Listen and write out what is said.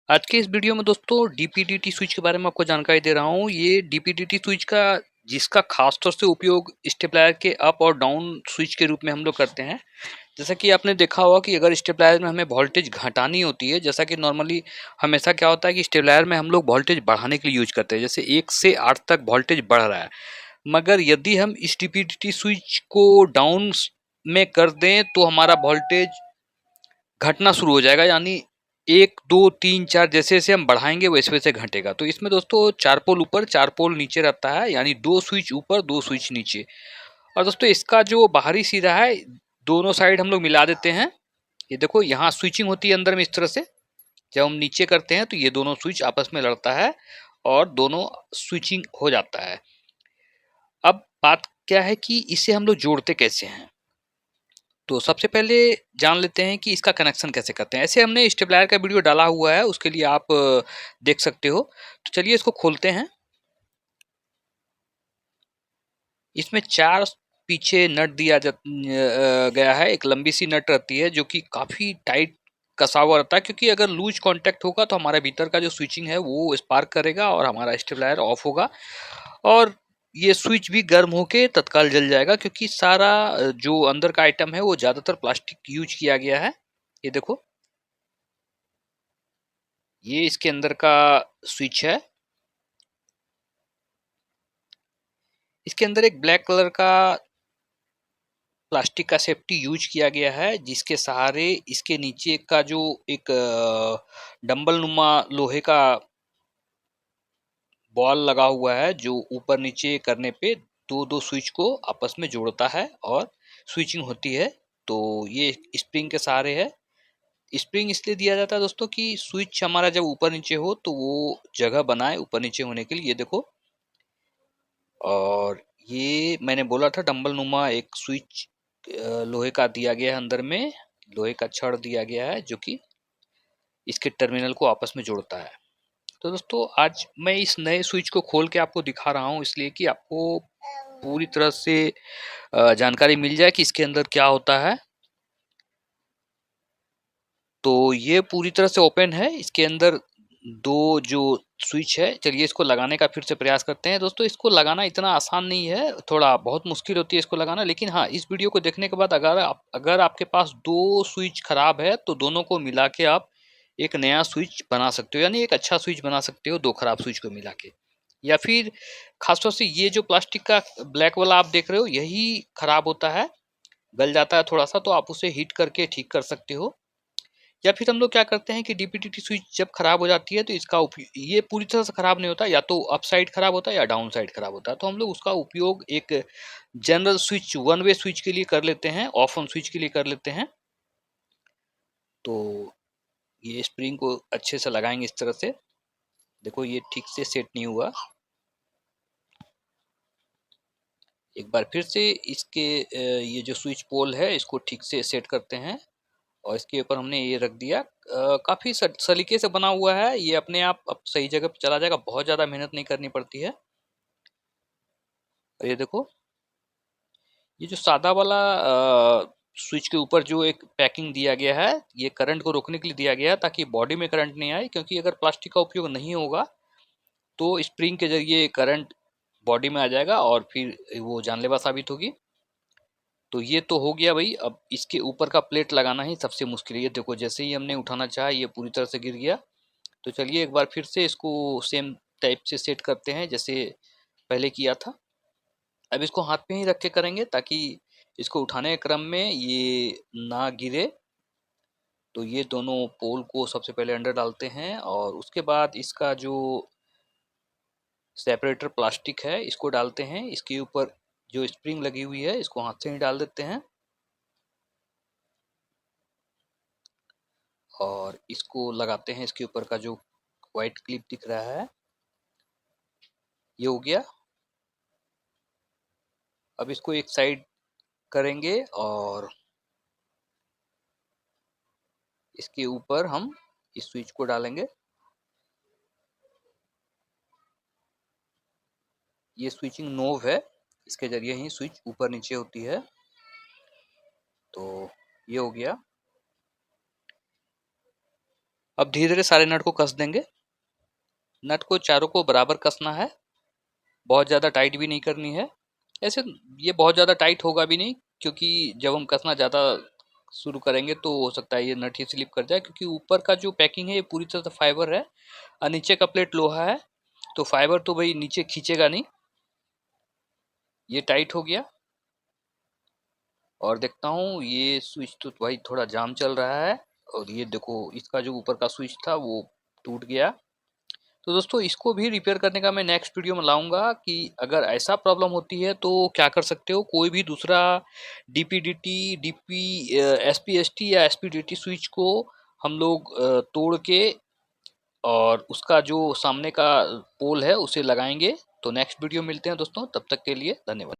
आज के इस वीडियो में दोस्तों डीपीडीटी स्विच के बारे में आपको जानकारी दे रहा हूँ। ये डीपीडीटी स्विच का जिसका खास तौर से उपयोग स्टेबलाइजर के अप और डाउन स्विच के रूप में हम लोग करते हैं। जैसा कि आपने देखा होगा कि अगर स्टेबलाइजर में हमें वोल्टेज घटानी होती है, जैसा कि नॉर्मली हमेशा क्या होता है कि स्टेबलाइजर में हम लोग वोल्टेज बढ़ाने के लिए यूज करते हैं, जैसे 1 से 8 तक वोल्टेज बढ़ रहा है। मगर यदि हम इस डीपीडीटी स्विच को डाउन में कर दें तो हमारा वोल्टेज घटना शुरू हो जाएगा, यानी 1, 2, 3, 4 जैसे-जैसे हम बढ़ाएँगे वैसे-वैसे घटेगा। तो इसमें दोस्तों 4 पोल ऊपर 4 पोल नीचे रहता है, यानी 2 स्विच ऊपर 2 स्विच नीचे। और दोस्तों इसका जो बाहरी सिरा है, दोनों साइड हम लोग मिला देते हैं। ये देखो यहाँ स्विचिंग होती है अंदर में इस तरह से। जब हम नीचे करते हैं तो ये दोनों स्विच आपस में लड़ता है और दोनों स्विचिंग हो जाता है। अब बात क्या है कि इसे हम लोग जोड़ते कैसे हैं? तो सबसे पहले जान लेते हैं कि इसका कनेक्शन कैसे करते हैं। ऐसे हमने स्टेबलाइजर का वीडियो डाला हुआ है, उसके लिए आप देख सकते हो। तो चलिए इसको खोलते हैं। इसमें 4 पीछे नट गया है। एक लंबी सी नट रहती है जो कि काफ़ी टाइट कसा हुआ रहता है, क्योंकि अगर लूज कांटेक्ट होगा तो हमारे भीतर का जो स्विचिंग है वो स्पार्क करेगा और हमारा स्टेबलाइजर ऑफ होगा और ये स्विच भी गर्म होके तत्काल जल जाएगा, क्योंकि सारा जो अंदर का आइटम है वो ज़्यादातर प्लास्टिक यूज किया गया है। ये देखो, ये इसके अंदर का स्विच है। इसके अंदर एक ब्लैक कलर का प्लास्टिक का सेफ्टी यूज किया गया है, जिसके सहारे इसके नीचे का जो एक डंबल नुमा लोहे का बॉल लगा हुआ है, जो ऊपर नीचे करने पे दो दो स्विच को आपस में जोड़ता है और स्विचिंग होती है। तो ये स्प्रिंग के सहारे है। स्प्रिंग इसलिए दिया जाता है दोस्तों कि स्विच हमारा जब ऊपर नीचे हो तो वो जगह बनाए ऊपर नीचे होने के लिए। ये देखो, और ये मैंने बोला था डंबल नुमा एक स्विच लोहे का दिया गया है, अंदर में लोहे का छड़ दिया गया है जो कि इसके टर्मिनल को आपस में जोड़ता है। तो दोस्तों आज मैं इस नए स्विच को खोल के आपको दिखा रहा हूँ, इसलिए कि आपको पूरी तरह से जानकारी मिल जाए कि इसके अंदर क्या होता है। तो ये पूरी तरह से ओपन है। इसके अंदर दो जो स्विच है, चलिए इसको लगाने का फिर से प्रयास करते हैं। दोस्तों इसको लगाना इतना आसान नहीं है, थोड़ा बहुत मुश्किल होती है इसको लगाना, लेकिन हाँ, इस वीडियो को देखने के बाद अगर आपके पास दो स्विच खराब है तो दोनों को मिला के आप एक नया स्विच बना सकते हो, यानी एक अच्छा स्विच बना सकते हो दो खराब स्विच को मिला के। या फिर खासतौर से ये जो प्लास्टिक का ब्लैक वाला आप देख रहे हो, यही खराब होता है, गल जाता है थोड़ा सा, तो आप उसे हीट करके ठीक कर सकते हो। या फिर हम लोग क्या करते हैं कि डीपीडीटी स्विच जब खराब हो जाती है तो इसका उपयोग, ये पूरी तरह से खराब नहीं होता, या तो अप साइड खराब होता है या डाउन साइड खराब होता है, तो हम लोग उसका उपयोग एक general switch one way switch के लिए कर लेते हैं, ऑफ ऑन स्विच के लिए कर लेते हैं। तो ये स्प्रिंग को अच्छे से लगाएंगे इस तरह से। देखो ये ठीक से सेट नहीं हुआ। एक बार फिर से इसके ये जो स्विच पोल है इसको ठीक से सेट करते हैं और इसके ऊपर हमने ये रख दिया। काफ़ी सलीके से बना हुआ है, ये अपने आप अब सही जगह पे चला जाएगा, बहुत ज़्यादा मेहनत नहीं करनी पड़ती है। और ये देखो, ये जो सादा वाला स्विच के ऊपर जो एक पैकिंग दिया गया है, ये करंट को रोकने के लिए दिया गया है ताकि बॉडी में करंट नहीं आए, क्योंकि अगर प्लास्टिक का उपयोग नहीं होगा तो स्प्रिंग के जरिए करंट बॉडी में आ जाएगा और फिर वो जानलेवा साबित होगी। तो ये तो हो गया भाई। अब इसके ऊपर का प्लेट लगाना ही सबसे मुश्किल है। ये देखो, जैसे ही हमने उठाना चाहा ये पूरी तरह से गिर गया। तो चलिए एक बार फिर से इसको सेम टाइप से सेट करते हैं जैसे पहले किया था। अब इसको हाथ पे ही रख के करेंगे ताकि इसको उठाने के क्रम में ये ना गिरे। तो ये दोनों पोल को सबसे पहले अंदर डालते हैं और उसके बाद इसका जो सेपरेटर प्लास्टिक है इसको डालते हैं। इसके ऊपर जो स्प्रिंग लगी हुई है इसको हाथ से ही डाल देते हैं और इसको लगाते हैं। इसके ऊपर का जो व्हाइट क्लिप दिख रहा है ये हो गया। अब इसको एक साइड करेंगे और इसके ऊपर हम इस स्विच को डालेंगे। ये स्विचिंग नोब है, इसके जरिए ही स्विच ऊपर नीचे होती है। तो ये हो गया। अब धीरे-धीरे सारे नट को कस देंगे। नट को चारों को बराबर कसना है, बहुत ज़्यादा टाइट भी नहीं करनी है। ऐसे ये बहुत ज़्यादा टाइट होगा भी नहीं, क्योंकि जब हम कसना ज़्यादा शुरू करेंगे तो हो सकता है ये नट ही स्लिप कर जाए, क्योंकि ऊपर का जो पैकिंग है ये पूरी तरह से फाइबर है और नीचे का प्लेट लोहा है, तो फाइबर तो भाई नीचे खींचेगा नहीं। ये टाइट हो गया और देखता हूँ ये स्विच तो भाई थोड़ा जाम चल रहा है, और ये देखो इसका जो ऊपर का स्विच था वो टूट गया। तो दोस्तों इसको भी रिपेयर करने का मैं नेक्स्ट वीडियो में लाऊंगा कि अगर ऐसा प्रॉब्लम होती है तो क्या कर सकते हो। कोई भी दूसरा डीपीडीटी, डीपी, एसपीएसटी या एसपीडीटी स्विच को हम लोग तोड़ के और उसका जो सामने का पोल है उसे लगाएंगे। तो नेक्स्ट वीडियो मिलते हैं दोस्तों, तब तक के लिए धन्यवाद।